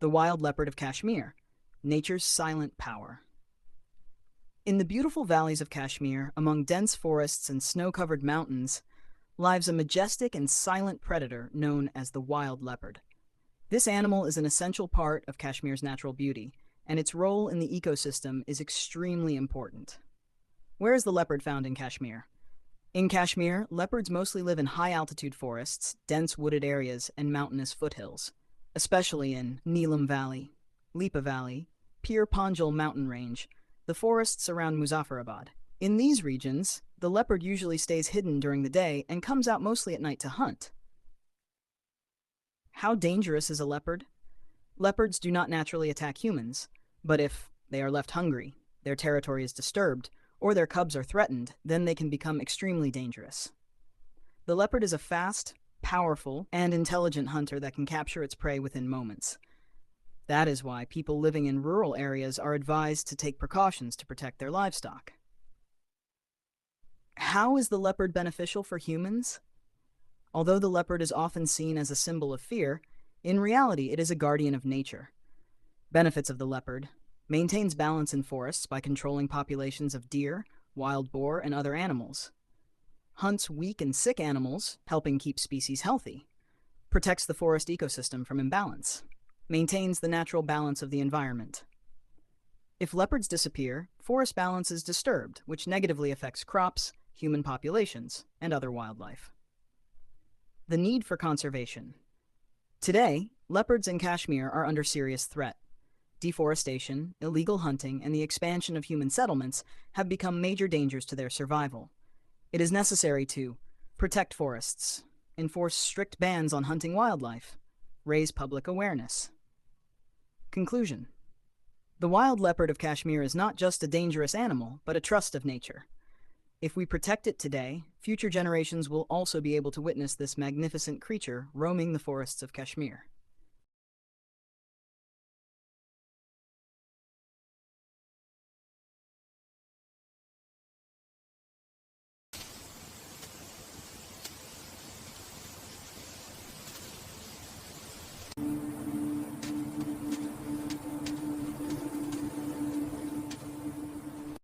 the wild leopard of Kashmir, nature's silent power. In the beautiful valleys of Kashmir, among dense forests and snow-covered mountains, lives a majestic and silent predator known as the wild leopard. This animal is an essential part of Kashmir's natural beauty, and its role in the ecosystem is extremely important. Where is the leopard found in Kashmir? In Kashmir, leopards mostly live in high-altitude forests, dense wooded areas, and mountainous foothills, especially in Neelam Valley, Lipa Valley, Pir Panjal mountain range, the forests around Muzaffarabad. In these regions, the leopard usually stays hidden during the day and comes out mostly at night to hunt. How dangerous is a leopard? Leopards do not naturally attack humans, but if they are left hungry, their territory is disturbed, or their cubs are threatened, then they can become extremely dangerous. The leopard is a fast, powerful, and intelligent hunter that can capture its prey within moments. That is why people living in rural areas are advised to take precautions to protect their livestock. How is the leopard beneficial for humans? Although the leopard is often seen as a symbol of fear, in reality it is a guardian of nature. Benefits of the leopard: maintains balance in forests by controlling populations of deer, wild boar, and other animals. Hunts weak and sick animals, helping keep species healthy. Protects the forest ecosystem from imbalance. Maintains the natural balance of the environment. If leopards disappear, forest balance is disturbed, which negatively affects crops, human populations, and other wildlife. The need for conservation. Today, leopards in Kashmir are under serious threat. Deforestation, illegal hunting, and the expansion of human settlements have become major dangers to their survival. It is necessary to protect forests, enforce strict bans on hunting wildlife, raise public awareness. Conclusion: the wild leopard of Kashmir is not just a dangerous animal, but a trust of nature. If we protect it today, future generations will also be able to witness this magnificent creature roaming the forests of Kashmir.